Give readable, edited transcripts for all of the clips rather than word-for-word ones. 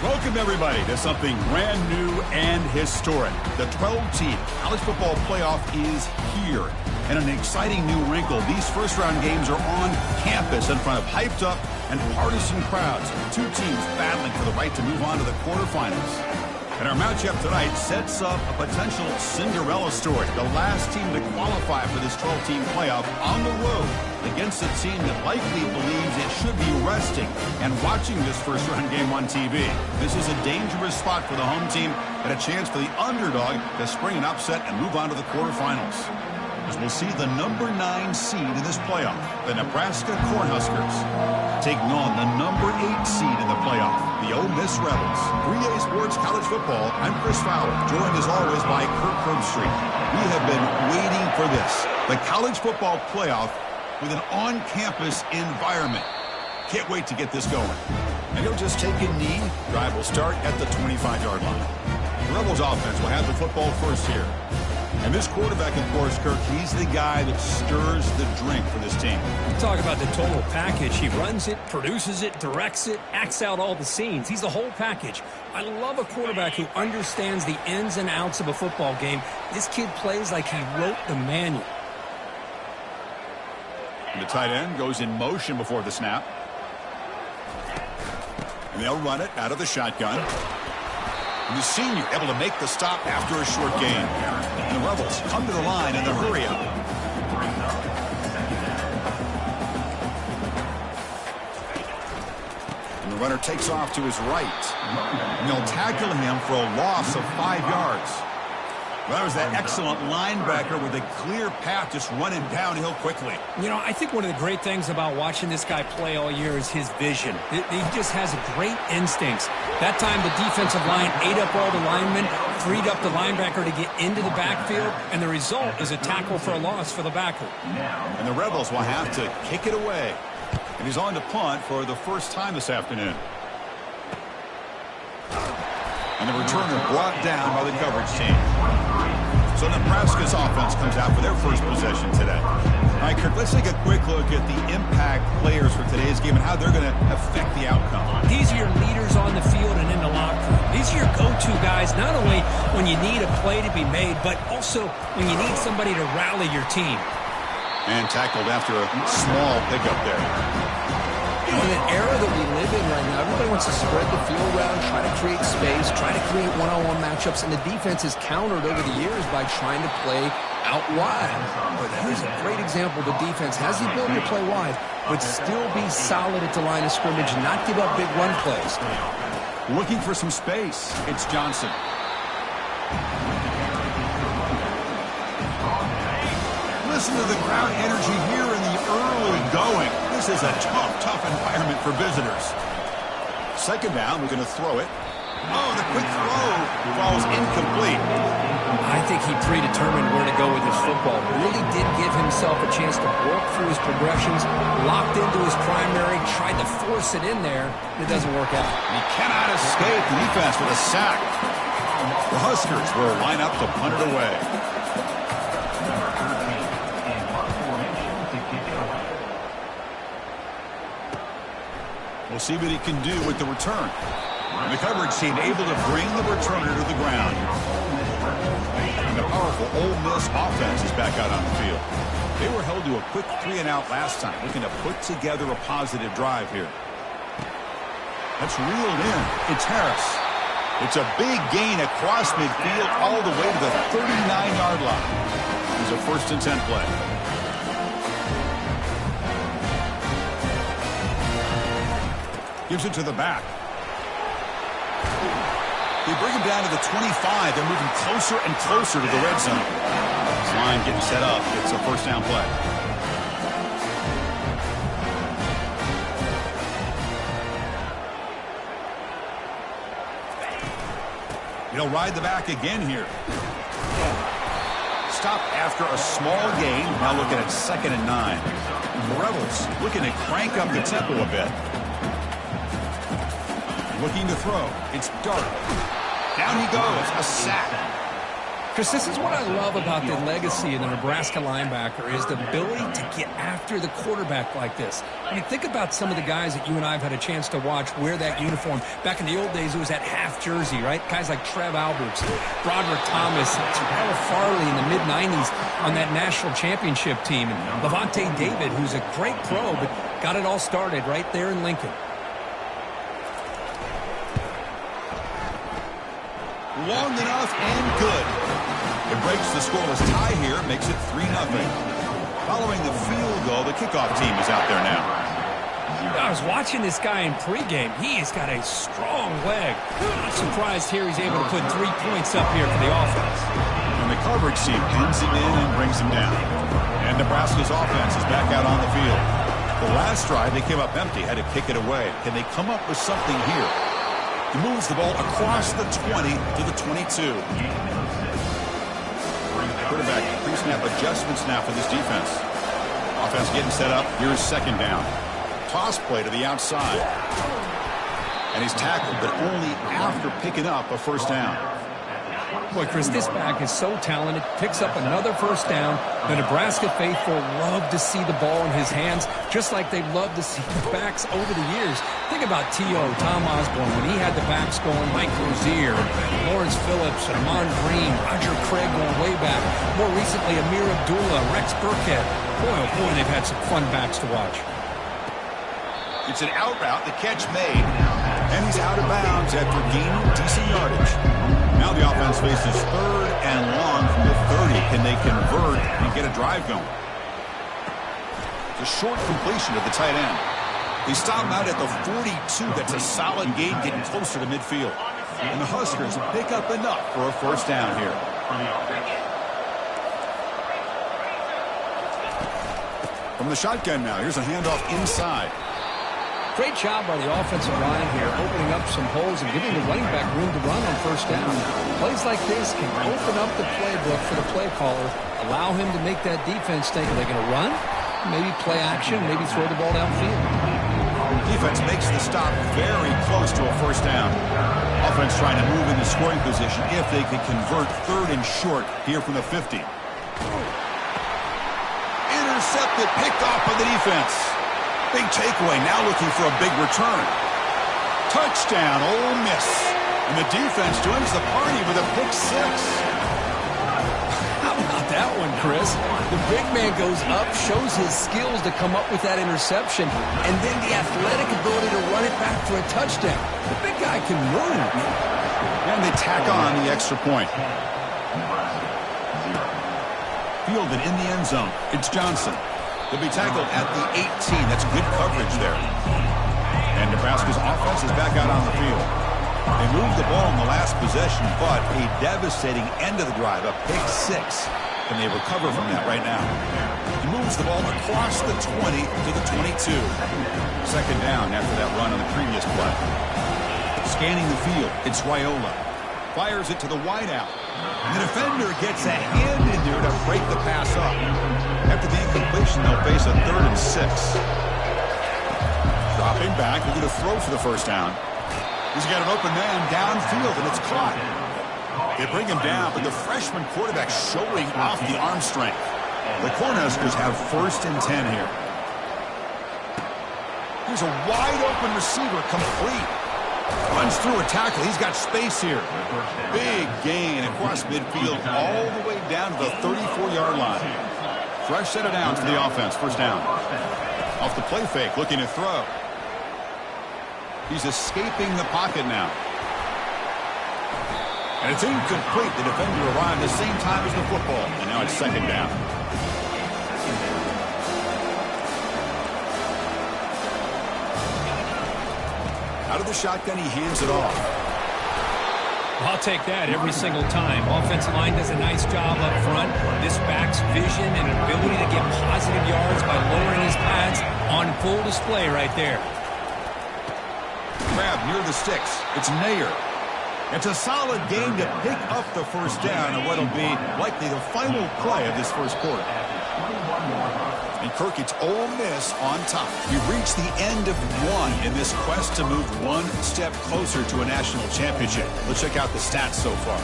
Welcome, everybody, to something brand new and historic. The 12-team college football playoff is here. And an exciting new wrinkle, these first-round games are on campus in front of hyped-up and partisan crowds. Two teams battling for the right to move on to the quarterfinals. And our matchup tonight sets up a potential Cinderella story. The last team to qualify for this 12-team playoff on the road against a team that likely believes it should be resting and watching this first-round game on TV. This is a dangerous spot for the home team and a chance for the underdog to spring an upset and move on to the quarterfinals. As we'll see the number 9 seed in this playoff, the Nebraska Cornhuskers, taking on the number 8 seed in the playoff, the Ole Miss Rebels. 3A Sports College Football, I'm Chris Fowler, joined as always by Kirk Herbstreit. We have been waiting for this, the college football playoff with an on-campus environment. Can't wait to get this going. And he'll just take a knee. Drive will start at the 25-yard line. The Rebels offense will have the football first here. And this quarterback, of course, Kirk, he's the guy that stirs the drink for this team. You talk about the total package. He runs it, produces it, directs it, acts out all the scenes. He's the whole package. I love a quarterback who understands the ins and outs of a football game. This kid plays like he wrote the manual. And the tight end goes in motion before the snap. And they'll run it out of the shotgun. And the senior able to make the stop after a short gain. And the Rebels come to the line in the hurry up. And the runner takes off to his right. And they'll tackle him for a loss of 5 yards. Well, that was that excellent linebacker with a clear path just running downhill quickly. You know, I think one of the great things about watching this guy play all year is his vision. He just has great instincts. That time the defensive line ate up all the linemen, freed up the linebacker to get into the backfield, and the result is a tackle for a loss for the backer. And the Rebels will have to kick it away. And he's on to punt for the first time this afternoon. And the returner brought down by the coverage team. So Nebraska's offense comes out for their first possession today. All right, Kirk, let's take a quick look at the impact players for today's game and how they're going to affect the outcome. These are your leaders on the field and in the locker room. These are your go-to guys, not only when you need a play to be made, but also when you need somebody to rally your team. And tackled after a small pickup there. In an era that we live in right now, everybody wants to spread the field around, try to create space, try to create one-on-one matchups, and the defense has countered over the years by trying to play out wide. But here's a great example. The defense has the ability to play wide, but still be solid at the line of scrimmage, not give up big run plays. Looking for some space. It's Johnson. Listen to the crowd energy here in the early going. This is a tough environment for visitors. Second down, we're going to throw it. Oh, the quick throw falls incomplete. I think he predetermined where to go with his football. Really did give himself a chance to work through his progressions, locked into his primary, tried to force it in there. It doesn't work out. He cannot escape the defense with a sack. The Huskers will line up to punt it away. We'll see what he can do with the return. And the coverage team able to bring the returner to the ground. And the powerful Ole Miss offense is back out on the field. They were held to a quick 3-and-out last time, looking to put together a positive drive here. That's reeled in. It's Harris. It's a big gain across midfield all the way to the 39-yard line. It's a 1st and 10 play. Gives it to the back. They bring him down to the 25. They're moving closer and closer to the red zone. This line getting set up. It's a 1st down play. He'll ride the back again here. Stop after a small gain. Now looking at 2nd and 9. The Rebels looking to crank up the tempo a bit. Looking to throw. It's Dart. Down he goes. A sack. Chris, this is what I love about the legacy of the Nebraska linebacker is the ability to get after the quarterback like this. I mean, think about some of the guys that you and I have had a chance to watch wear that uniform. Back in the old days, it was that half jersey, right? Guys like Trev Alberts, Broderick Thomas, Terrell Farley in the mid-90s on that national championship team, and Levante David, who's a great pro, but got it all started right there in Lincoln. Long enough and good. It breaks the scoreless tie here, makes it 3-0. Following the field goal, the kickoff team is out there now. I was watching this guy in pregame. He has got a strong leg. I'm surprised here he's able to put 3 points up here for the offense. And the coverage team pins him in and brings him down. And Nebraska's offense is back out on the field. The last drive, they came up empty, had to kick it away. Can they come up with something here? He moves the ball across the 20 to the 22. Quarterback pre-snap adjustments now for this defense. Offense getting set up. Here's second down. Toss play to the outside. And he's tackled, but only after picking up a first down. Boy, Chris, this back is so talented. Picks up another first down. The Nebraska faithful love to see the ball in his hands, just like they love to see the backs over the years. Think about T.O., Tom Osborne, when he had the backs going, Mike Rozier, Lawrence Phillips, and Amon Green, Roger Craig going way back. More recently, Amir Abdullah, Rex Burkhead. Boy, oh boy, they've had some fun backs to watch. It's an out route, the catch made. And he's out of bounds after gaining decent yardage. Now the offense faces third and long from the 30. Can they convert and get a drive going? It's a short completion of the tight end. They stop out at the 42. That's a solid gain, getting closer to midfield. And the Huskers pick up enough for a first down here. From the shotgun now, here's a handoff inside. Great job by the offensive line here, opening up some holes and giving the running back room to run on first down. Plays like this can open up the playbook for the play caller, allow him to make that defense think, are they going to run? Maybe play action, maybe throw the ball downfield. Defense makes the stop very close to a first down. Offense trying to move into scoring position if they can convert third and short here from the 50. Intercepted, picked off by the defense. Big takeaway, now looking for a big return. Touchdown, Ole Miss. And the defense joins the party with a pick six. How about that one, Chris? The big man goes up, shows his skills to come up with that interception, and then the athletic ability to run it back for a touchdown. The big guy can move. And they tack on the extra point. Fielded in the end zone. It's Johnson. He'll be tackled at the 18. That's good coverage there. And Nebraska's offense is back out on the field. They moved the ball in the last possession, but a devastating end of the drive, a pick six. Can they recover from that right now? He moves the ball across the 20 to the 22. Second down after that run on the previous play. Scanning the field, it's Raiola. Fires it to the wideout. And the defender gets a hand in there to break the pass up. After the incompletion, they'll face a 3rd and 6. Dropping back, looking to throw for the first down. He's got an open man downfield, and it's caught. They bring him down, but the freshman quarterback showing off the arm strength. The Cornhuskers have 1st and 10 here. Here's a wide-open receiver, complete. Runs through a tackle. He's got space here. Big gain across midfield all the way down to the 34-yard line. Fresh set of downs for the offense. First down. Off the play fake, looking to throw. He's escaping the pocket now. And it's incomplete. The defender arrived at the same time as the football. And now it's second down. Out of the shotgun, he hands it off. I'll take that every single time. Offensive line does a nice job up front. This back's vision and ability to get positive yards by lowering his pads on full display right there. Grab near the sticks. It's Nair. It's a solid game to pick up the first down on what will be likely the final play of this first quarter. And Kirk, it's Ole Miss on top. We've reached the end of one in this quest to move one step closer to a national championship. Let's check out the stats so far.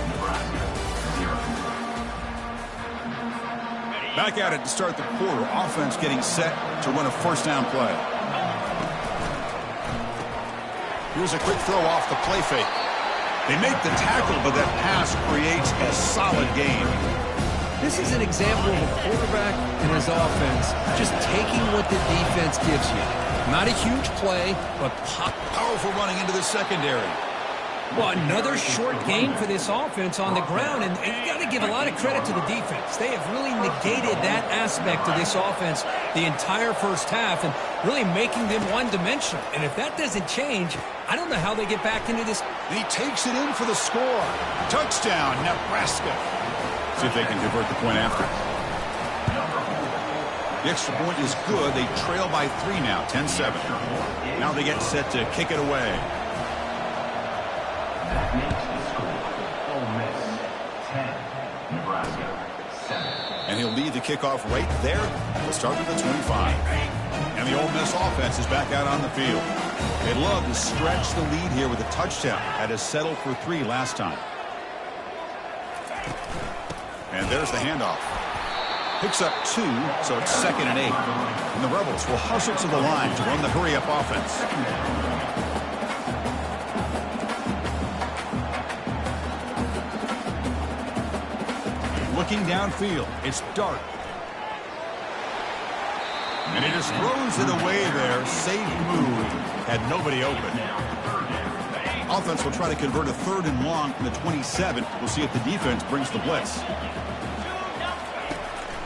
Back at it to start the quarter. Offense getting set to run a first down play. Here's a quick throw off the play fake. They make the tackle, but that pass creates a solid gain. This is an example of a quarterback and his offense just taking what the defense gives you. Not a huge play, but powerful running into the secondary. Well, another short game for this offense on the ground, and you got to give a lot of credit to the defense. They have really negated that aspect of this offense the entire first half and really making them one-dimensional. And if that doesn't change, I don't know how they get back into this. He takes it in for the score. Touchdown, Nebraska. See if they can convert the point after. The extra point is good. They trail by 3 now, 10-7. Now they get set to kick it away. That makes the score Ole Miss 10, Nebraska 7. And he'll lead the kickoff right there. We'll start with the 25. And the Ole Miss offense is back out on the field. They love to stretch the lead here with a touchdown. Had to settle for 3 last time. And there's the handoff. Picks up 2, so it's 2nd and 8. And the Rebels will hustle to the line to run the hurry-up offense. Looking downfield, it's Dart. And he just throws it away there. Safe move. Had nobody open. Offense will try to convert a 3rd and long from the 27. We'll see if the defense brings the blitz.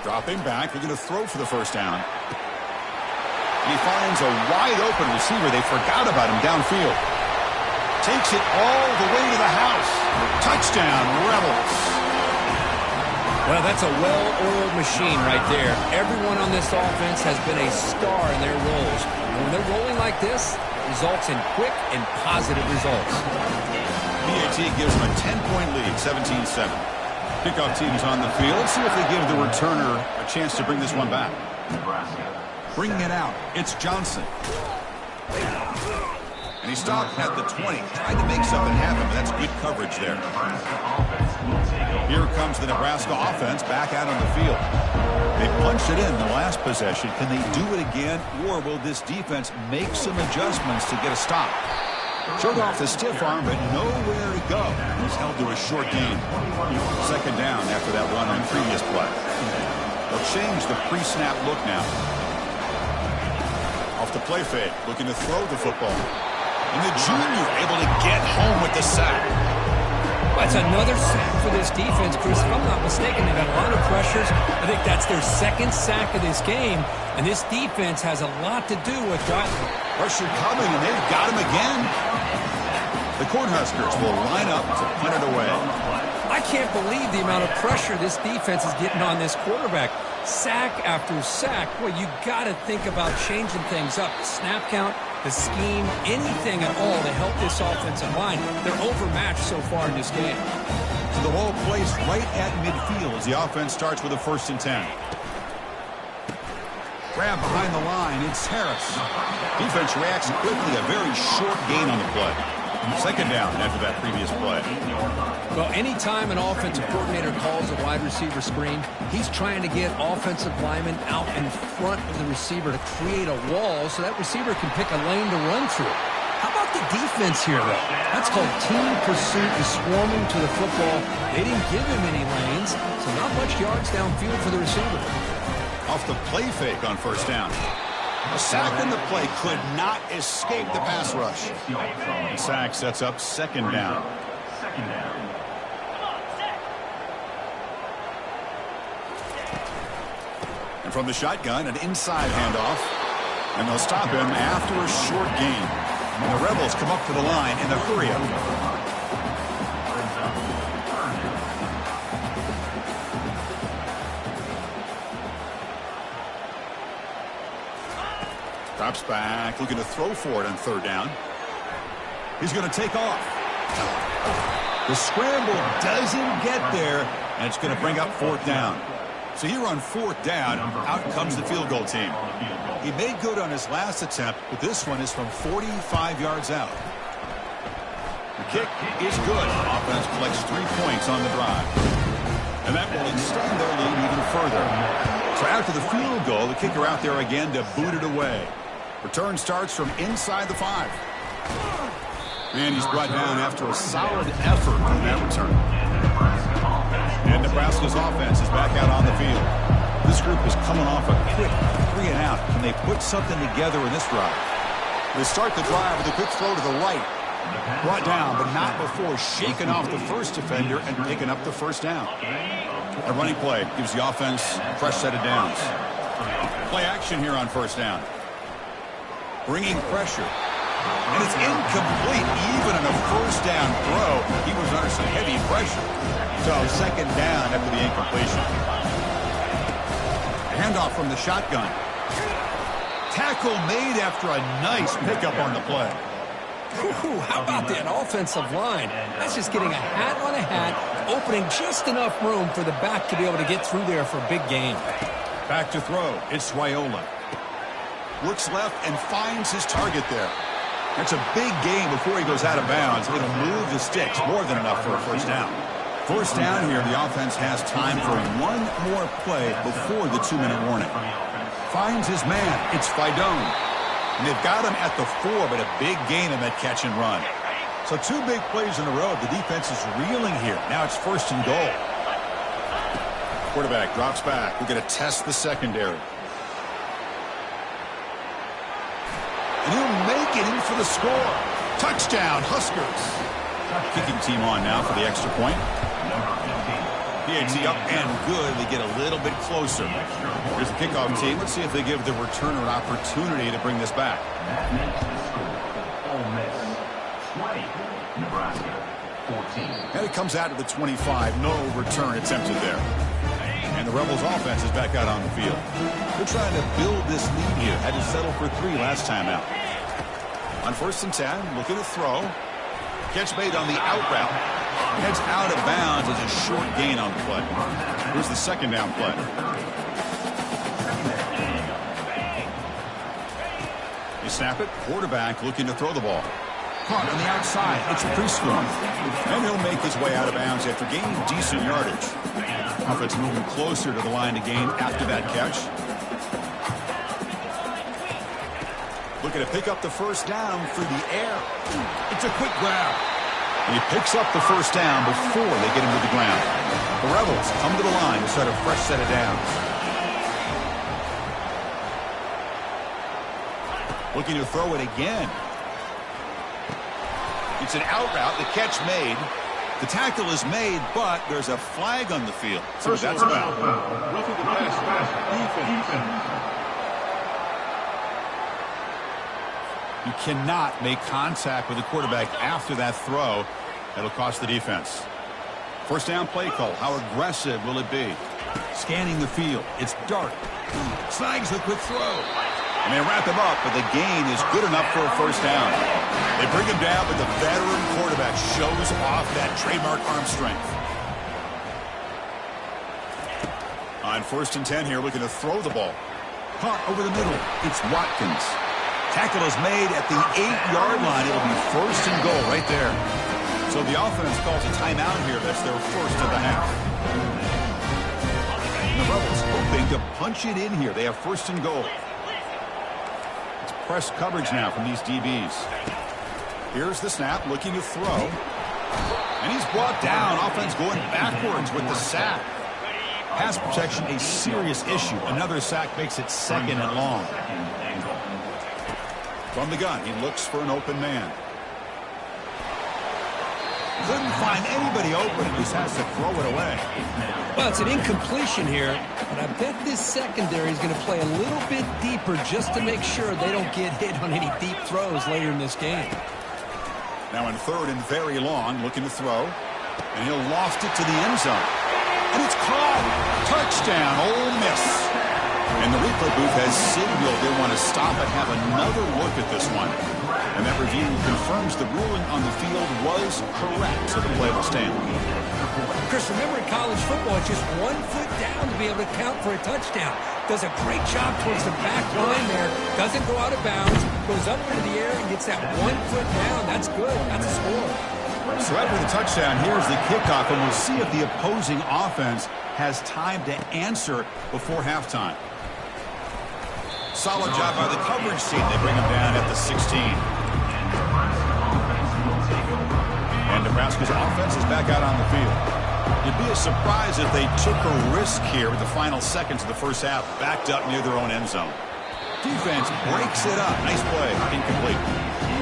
Dropping back. They're going to throw for the first down. He finds a wide-open receiver. They forgot about him downfield. Takes it all the way to the house. Touchdown, Rebels. Well, that's a well-oiled machine right there. Everyone on this offense has been a star in their roles. And when they're rolling like this, it results in quick and positive results. PAT gives them a 10-point lead, 17-7. Kickoff team's on the field. Let's see if they give the returner a chance to bring this one back. Bringing it out, it's Johnson. And he stopped at the 20. Tried to make something happen, but that's good coverage there. Here comes the Nebraska offense back out on the field. They punched it in the last possession. Can they do it again, or will this defense make some adjustments to get a stop? Showed off the stiff arm, but nowhere to go. He's held to a short gain. 2nd down after that run on previous play. They'll change the pre-snap look now. Off the play fake, looking to throw the football. And the junior able to get home with the sack. That's another sack for this defense, Chris. If I'm not mistaken, they've got a lot of pressures. I think that's their 2nd sack of this game. And this defense has a lot to do with driving. Pressure coming, and they've got him again. The Cornhuskers will line up to punt it away. I can't believe the amount of pressure this defense is getting on this quarterback. Sack after sack. Well, you got to think about changing things up. The snap count, the scheme, anything at all to help this offensive line. They're overmatched so far in this game. So the ball placed right at midfield as the offense starts with a 1st and 10. Grab behind the line, it's Harris. Defense reacts quickly, a very short gain on the play. 2nd down after that previous play. Well, anytime an offensive coordinator calls a wide receiver screen, he's trying to get offensive linemen out in front of the receiver to create a wall so that receiver can pick a lane to run through. How about the defense here, though? That's called team pursuit and swarming to the football. They didn't give him any lanes, so not much yards downfield for the receiver. Off the play fake on 1st down. A sack in the play could not escape the pass rush. The sack sets up 2nd down. And from the shotgun, an inside handoff. And they'll stop him after a short gain. And the Rebels come up to the line in the hurry-up. Drops back, looking to throw for it on 3rd down. He's going to take off. The scramble doesn't get there, and it's going to bring up 4th down. So here on 4th down, out comes the field goal team. He made good on his last attempt, but this one is from 45 yards out. The kick is good. Offense collects 3 points on the drive. And that will extend their lead even further. after the field goal, the kicker out there again to boot it away. Return starts from inside the 5. And he's brought down after a solid effort on that return. And Nebraska's offense is back out on the field. This group is coming off a quick 3 and out. Can they put something together in this drive? They start the drive with a quick throw to the right. Brought down, but not before shaking off the first defender and picking up the first down. A running play gives the offense a fresh set of downs. Play action here on first down. Bringing pressure. And it's incomplete. Even on a first down throw, he was under some heavy pressure. So second down after the incompletion. Handoff from the shotgun. Tackle made after a nice pickup on the play. Ooh, how about that offensive line? That's just getting a hat on a hat, opening just enough room for the back to be able to get through there for a big gain. Back to throw. It's Raiola. Looks left and finds his target there. That's a big gain before he goes out of bounds. It'll move the sticks. More than enough for a first down. First down here, the offense has time for one more play before the 2-minute warning. Finds his man. It's Fidone. And they've got him at the 4, but a big gain in that catch and run. So 2 big plays in a row. The defense is reeling here. Now it's first and goal. Quarterback drops back. We're going to test the secondary. And he'll make it in for the score. Touchdown, Huskers. Kicking team on now for the extra point. PAT up and good. They get a little bit closer. Here's the kickoff team. Let's see if they give the returner an opportunity to bring this back. That makes the score. Ole Miss 20, Nebraska 14. And it comes out to the 25. No return attempted there. And the Rebels offense is back out on the field. They're trying to build this lead here. Had to settle for 3 last time out. On first and 10, looking to throw. Catch made on the out route. Heads out of bounds as a short gain on the play. Here's the second down play. You snap it. Quarterback looking to throw the ball. Caught on the outside. It's Prescott. And he'll make his way out of bounds after gaining decent yardage. Offense moving closer to the line to gain after that catch. Looking to pick up the first down through the air. It's a quick grab. And he picks up the first down before they get him to the ground. The Rebels come to the line to start a fresh set of downs. Looking to throw it again. It's an out route. The catch made. The tackle is made, but there's a flag on the field. So that's about. Roughing the pass. Defense. You cannot make contact with the quarterback after that throw. That'll cost the defense. First down play call. How aggressive will it be? Scanning the field. It's dark. Snags the quick throw. And they wrap him up, but the gain is good enough for a first down. They bring him down, but the veteran quarterback shows off that trademark arm strength. On first and 10 here, looking to throw the ball. Caught over the middle. It's Watkins. Tackle is made at the 8-yard line. It'll be first and goal right there. So the offense calls a timeout here. That's their first of the half. And the Rebels hoping to punch it in here. They have first and goal. It's press coverage now from these DBs. Here's the snap, looking to throw. And he's brought down. Offense going backwards with the sack. Pass protection, a serious issue. Another sack makes it second and long. From the gun, he looks for an open man. Couldn't find anybody open and just has to throw it away. Well, it's an incompletion here, but I bet this secondary is going to play a little bit deeper just to make sure they don't get hit on any deep throws later in this game. Now in third and very long, looking to throw. And he'll loft it to the end zone. And it's caught. Touchdown, Ole Miss. And the replay booth has signaled they want to stop and have another look at this one. And that review confirms the ruling on the field was correct, so the play will stand. Chris, remember in college football, it's just 1 foot down to be able to count for a touchdown. Does a great job towards the back line there. Doesn't go out of bounds. Goes up into the air and gets that 1 foot down. That's good. That's a score. So after the touchdown, here's the kickoff, and we'll see if the opposing offense has time to answer before halftime. Solid job by the coverage team. They bring him down at the 16. And Nebraska's offense is back out on the field. It'd be a surprise if they took a risk here with the final seconds of the first half, backed up near their own end zone. Defense breaks it up. Nice play. Incomplete.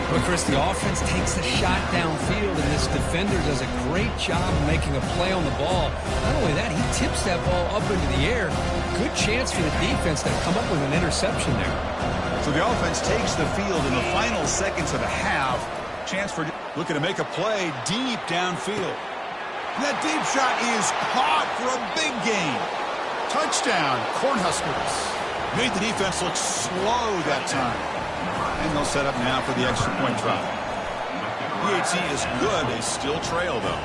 But Chris, the offense takes a shot downfield, and this defender does a great job of making a play on the ball. Not only that, he tips that ball up into the air. Good chance for the defense to come up with an interception there. So the offense takes the field in the final seconds of the half. Chance for looking to make a play deep downfield. That deep shot is caught for a big gain. Touchdown, Cornhuskers. Made the defense look slow that time. And they'll set up now for the extra point try. PAT is good. They still trail, though.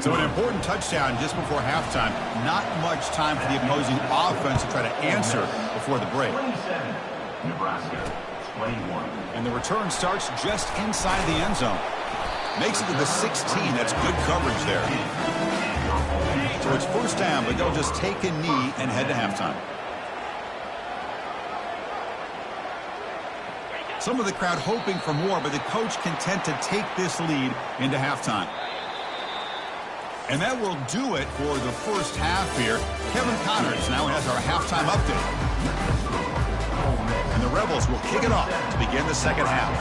So an important touchdown just before halftime. Not much time for the opposing offense to try to answer before the break. 27, Nebraska, 21. And the return starts just inside the end zone. Makes it to the 16. That's good coverage there. So it's first down, but they'll just take a knee and head to halftime. Some of the crowd hoping for more, but the coach content to take this lead into halftime. And that will do it for the first half here. Kevin Connors now has our halftime update. And the Rebels will kick it off to begin the second half.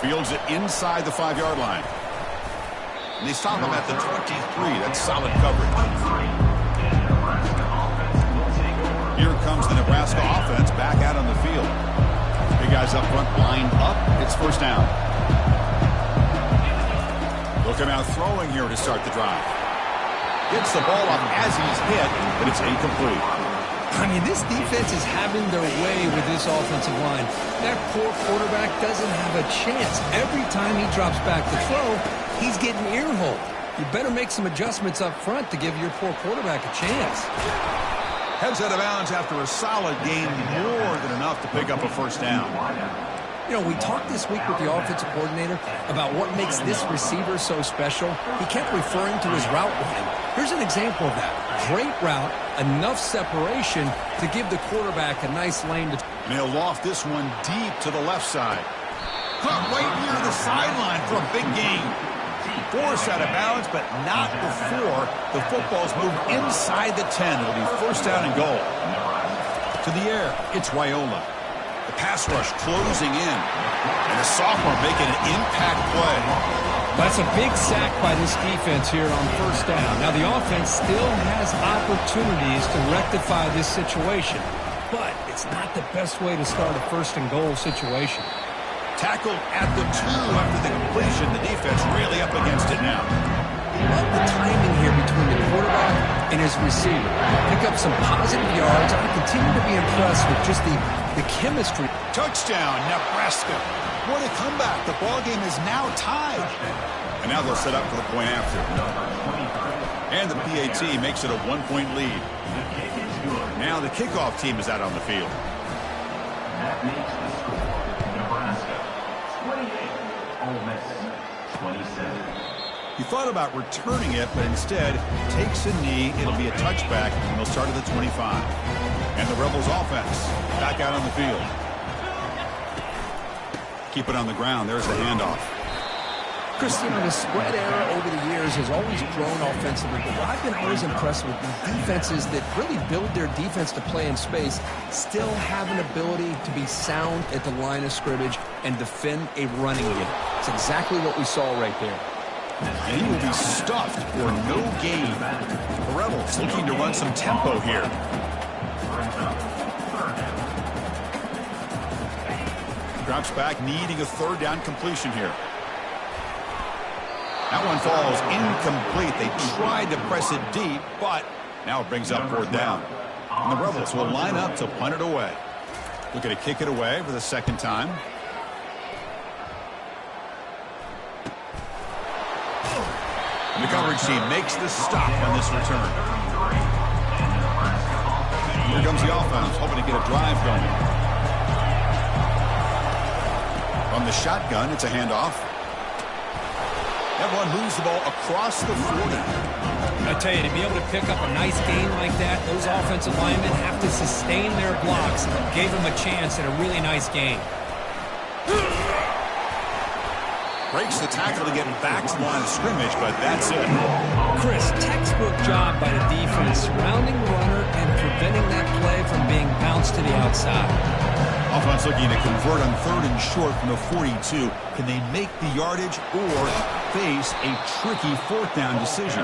Fields it inside the 5-yard line. And they stop him at the 23. That's solid coverage. Here comes the Nebraska offense back out on the field. Big guys up front lined up. It's first down. Looking out throwing here to start the drive. Gets the ball up as he's hit, but it's incomplete. I mean, this defense is having their way with this offensive line. That poor quarterback doesn't have a chance. Every time he drops back to throw, he's getting ear-holed. You better make some adjustments up front to give your poor quarterback a chance. Heads out of bounds after a solid game, more than enough to pick up a first down. You know, we talked this week with the offensive coordinator about what makes this receiver so special. He kept referring to his route running. Here's an example of that. Great route, enough separation to give the quarterback a nice lane to... And he'll loft this one deep to the left side. Caught right near the sideline for a big gain. Forced out of bounds, but not before the football's moved inside the 10. It'll be first down and goal. To the air, it's Raiola. The pass rush closing in. And the sophomore making an impact play. That's a big sack by this defense here on first down. Now, the offense still has opportunities to rectify this situation, but it's not the best way to start a first and goal situation. Tackled at the 2 after the completion. The defense really up against it now. Love the timing here between the quarterback and his receiver. Pick up some positive yards. I continue to be impressed with just the chemistry. Touchdown, Nebraska. What a comeback. The ball game is now tied. And now they'll set up for the point after. And the PAT makes it a 1-point lead. Now the kickoff team is out on the field. That makes the score Nebraska 28, Ole Miss 27. He thought about returning it, but instead takes a knee. It'll be a touchback, and they'll start at the 25. And the Rebels offense back out on the field. Keep it on the ground. There's the handoff. Chris, you know, the spread era over the years has always grown offensively, but what I've been always impressed with the defenses that really build their defense to play in space still have an ability to be sound at the line of scrimmage and defend a running game. It's exactly what we saw right there. And he will be stuffed for no gain. The Rebels looking to run some tempo here. Drops back, needing a third down completion here. That one falls incomplete. They tried to press it deep, but now it brings up fourth down. And the Rebels will line up to punt it away. Looking to kick it away for the second time. And the coverage team makes the stop on this return. Here comes the offense, hoping to get a drive going. From the shotgun, it's a handoff. Everyone moves the ball across the 40. I tell you, to be able to pick up a nice gain like that, those offensive linemen have to sustain their blocks. Gave them a chance at a really nice gain. Breaks the tackle to get back to the line of scrimmage, but that's it. Chris, textbook job by the defense, surrounding the runner and preventing that play from being bounced to the outside. Offense looking to convert on 3rd and short from the 42. Can they make the yardage or face a tricky 4th down decision?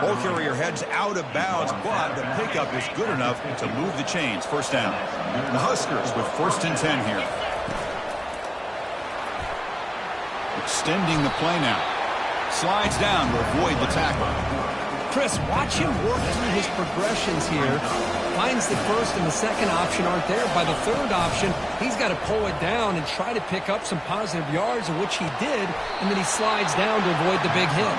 Ball carrier heads out of bounds, but the pickup is good enough to move the chains. 1st down. The Huskers with 1st and 10 here. Extending the play now. Slides down to avoid the tackle. Chris, watch him work through his progressions here. Finds the 1st and the 2nd option aren't there. By the 3rd option, he's got to pull it down and try to pick up some positive yards, of which he did, and then he slides down to avoid the big hit.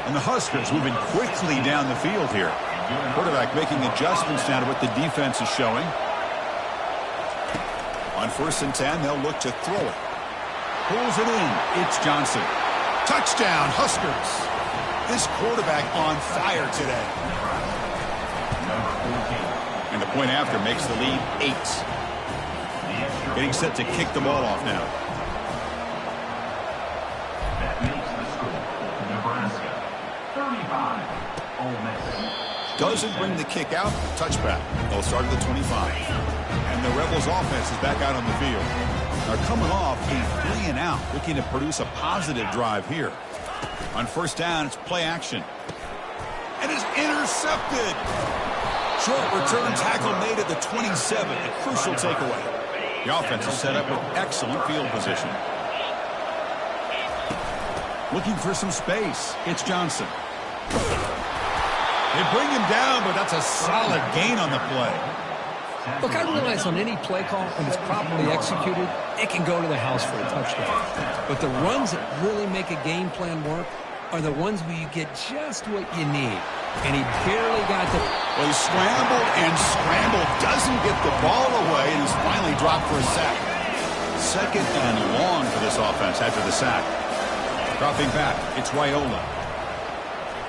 And the Huskers moving quickly down the field here. Quarterback making adjustments now to what the defense is showing. On 1st and 10, they'll look to throw it. Pulls it in. It's Johnson. Touchdown, Huskers. This quarterback on fire today. And the point after makes the lead 8. Getting set to kick the ball off now. That makes the score. Nebraska 35. Ole Miss. Doesn't bring the kick out. Touchback. They'll start at the 25. And the Rebels offense is back out on the field. They're coming off a 3 and out, looking to produce a positive drive here. On 1st down, it's play action. And it's intercepted. Short return tackle made at the 27. A crucial takeaway. The offense is set up with excellent field position. Looking for some space. It's Johnson. They bring him down, but that's a solid gain on the play. Look, I realize on any play call, when it's properly executed, it can go to the house for a touchdown. But the runs that really make a game plan work are the ones where you get just what you need. And he barely got the... Well, he scrambled and scrambled, doesn't get the ball away, and is finally dropped for a sack. 2nd and long for this offense after the sack. Dropping back, it's Raiola.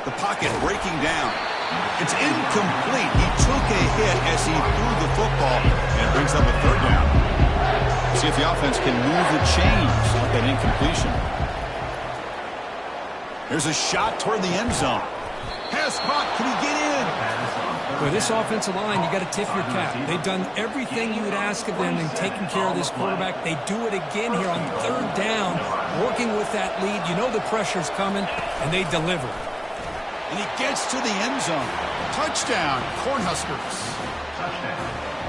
The pocket breaking down. It's incomplete. He took a hit as he threw the football and brings up a 3rd down. See if the offense can move the chains with that incompletion. There's a shot toward the end zone. Pass caught. Can he get in? With this offensive line, you got to tip your cap. They've done everything you would ask of them in taking care of this quarterback. They do it again here on 3rd down, working with that lead. You know the pressure's coming, and they deliver. And he gets to the end zone. Touchdown, Cornhuskers.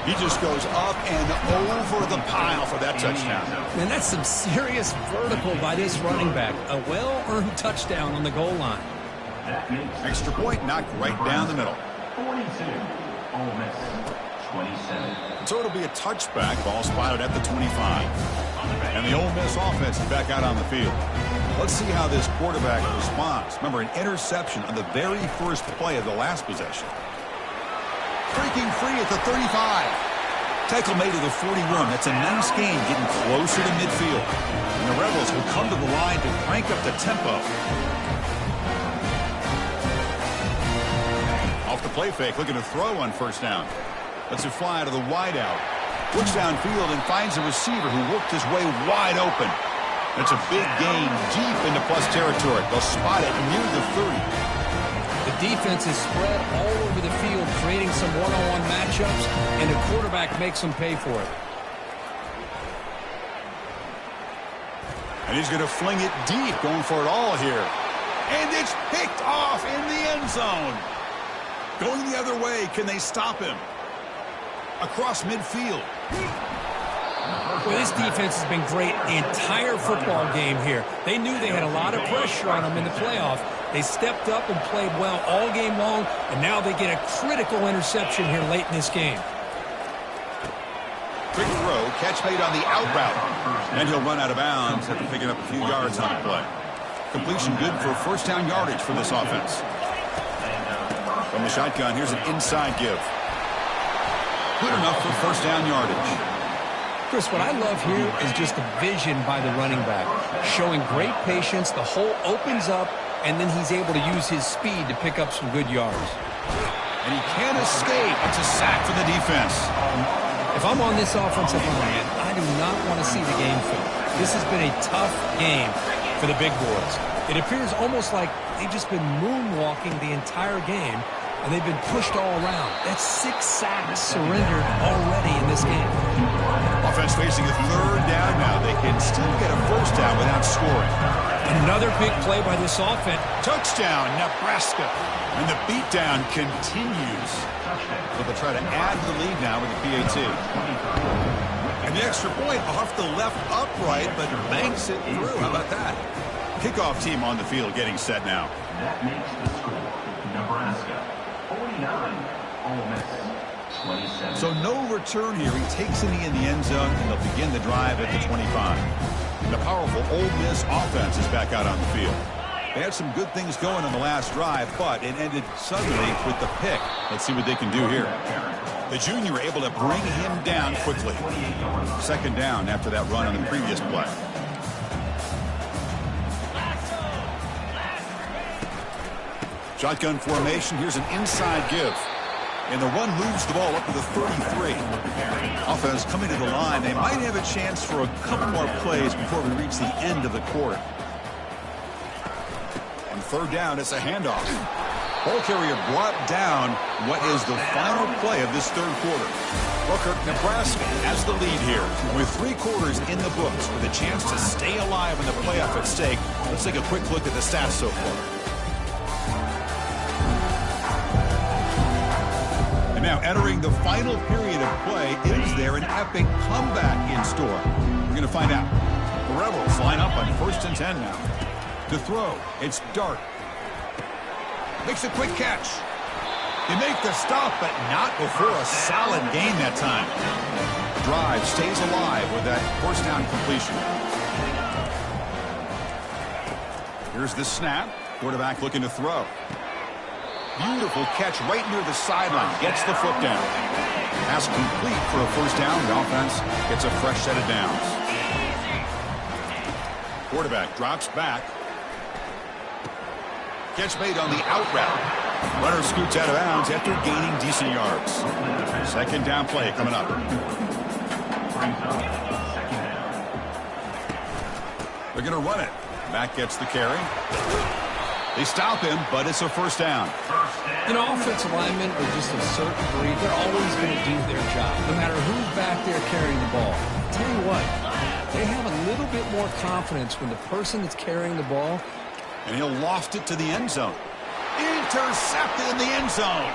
He just goes up and over the pile for that touchdown. Man, that's some serious vertical by this running back. A well-earned touchdown on the goal line. Extra point knocked right down the middle. 42. Ole Miss 27. So it'll be a touchback. Ball spotted at the 25. And the Ole Miss offense is back out on the field. Let's see how this quarterback responds. Remember, an interception on the very first play of the last possession. Breaking free at the 35. Tackle made to the 41. That's a nice gain, getting closer to midfield. And the Rebels will come to the line to crank up the tempo. Off the play fake, looking to throw on 1st down. Lets it fly to the wideout. Looks downfield and finds a receiver who worked his way wide open. That's a big gain deep into plus territory. They'll spot it near the 30. The defense is spread all over the field, creating some one-on-one matchups, and the quarterback makes them pay for it. And he's going to fling it deep, going for it all here. And it's picked off in the end zone. Going the other way, can they stop him? Across midfield. Well, this defense has been great the entire football game here. They knew they had a lot of pressure on them in the playoff. They stepped up and played well all game long, and now they get a critical interception here late in this game. Quick throw, catch made on the out route. And he'll run out of bounds after picking up a few yards on the play. Completion good for 1st down yardage for this offense. From the shotgun, here's an inside give. Good enough for 1st down yardage. Chris, what I love here is just the vision by the running back, showing great patience. The hole opens up, and then he's able to use his speed to pick up some good yards. And he can't escape. It's a sack for the defense. If I'm on this offensive line, I do not want to see the game film. This has been a tough game for the big boys. It appears almost like they've just been moonwalking the entire game, and they've been pushed all around. That's 6 sacks surrendered already in this game. Offense facing a third down now. They can still get a first down without scoring. Another big play by this offense. Touchdown, Nebraska. And the beatdown continues. So they'll try to add to the lead now with the PAT. And the extra point off the left upright, but banks it through. How about that? Kickoff team on the field getting set now. That makes the score Nebraska 49, Ole Miss 27. So no return here. He takes it in the end zone, and they'll begin the drive at the 25. The powerful Ole Miss offense is back out on the field. They had some good things going on the last drive, but it ended suddenly with the pick. Let's see what they can do here. The junior able to bring him down quickly. Second down after that run on the previous play. Shotgun formation. Here's an inside give. And the one moves the ball up to the 33. Offense coming to the line. They might have a chance for a couple more plays before we reach the end of the quarter. And third down, it's a handoff. Ball carrier brought down what is the final play of this third quarter. Booker, Nebraska has the lead here. With 3 quarters in the books with a chance to stay alive in the playoff at stake, let's take a quick look at the stats so far. Now entering the final period of play, is there an epic comeback in store? We're going to find out. The Rebels line up on 1st and 10 now. To throw, it's Dart. Makes a quick catch. They make the stop, but not before a solid gain that time. Drive stays alive with that 1st down completion. Here's the snap. Quarterback looking to throw. Beautiful catch right near the sideline. Gets the foot down. Pass complete for a 1st down. The offense gets a fresh set of downs. Quarterback drops back. Catch made on the out route. Runner scoots out of bounds after gaining decent yards. 2nd down play coming up. They're going to run it. Back gets the carry. They stop him, but it's a 1st down. You know, offensive linemen are just a certain breed. They're always going to do their job, no matter who's back there carrying the ball. I'll tell you what, they have a little bit more confidence when the person that's carrying the ball. And he'll loft it to the end zone. Intercepted in the end zone.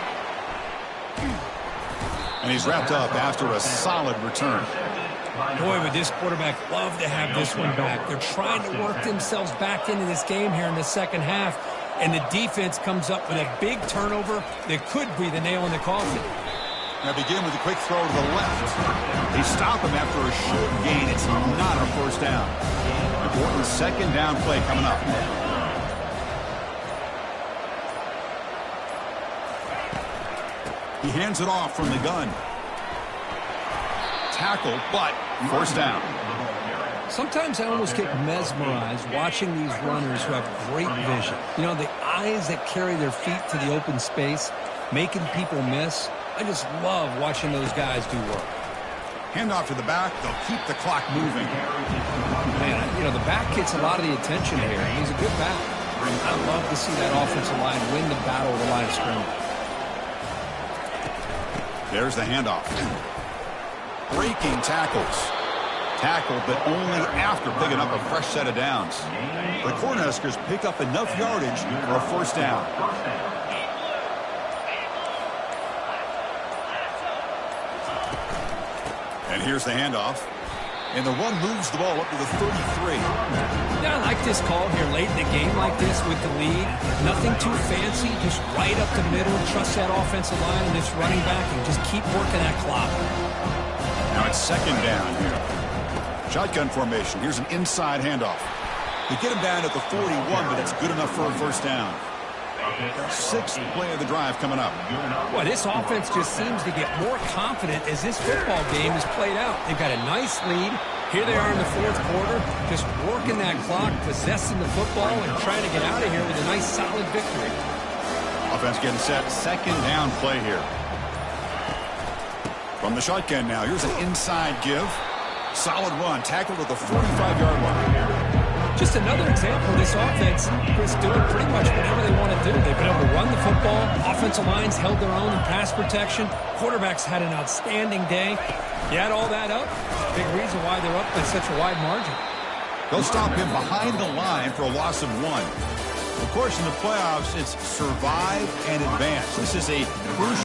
And he's wrapped up after a solid return. Boy, would this quarterback love to have this one back. They're trying to work themselves back into this game here in the second half. And the defense comes up with a big turnover that could be the nail in the coffin. Now begin with a quick throw to the left. They stop him after a short gain. It's not a 1st down. Important 2nd down play coming up. He hands it off from the gun. Tackle, but 1st down. Sometimes I almost get mesmerized watching these runners who have great vision. You know, the eyes that carry their feet to the open space, making people miss. I just love watching those guys do work. Handoff to the back. They'll keep the clock moving. Man, you know, the back gets a lot of the attention here. He's a good back. I love to see that offensive line win the battle of the line of scrimmage. There's the handoff. Breaking tackles. Tackle, but only after picking up a fresh set of downs. The Cornhuskers pick up enough yardage for a 1st down. And here's the handoff. And the one moves the ball up to the 33. Yeah, I like this call here late in the game like this with the lead. Nothing too fancy, just right up the middle. Trust that offensive line and this running back and just keep working that clock. Now it's 2nd down here. Shotgun formation. Here's an inside handoff. They get him down at the 41, but it's good enough for a 1st down. Sixth play of the drive coming up. Boy, this offense just seems to get more confident as this football game is played out. They've got a nice lead. Here they are in the fourth quarter, just working that clock, possessing the football, and trying to get out of here with a nice, solid victory. Offense getting set. Second down play here. From the shotgun now, here's an inside give. Solid run, tackled at the 45-yard line. Just another example of this offense is doing pretty much whatever they want to do. They've been able to run the football. Offensive lines held their own in pass protection. Quarterbacks had an outstanding day. You add all that up, big reason why they're up by such a wide margin. They'll stop him behind the line for a loss of 1. Of course, in the playoffs, it's survive and advance. This is a crucial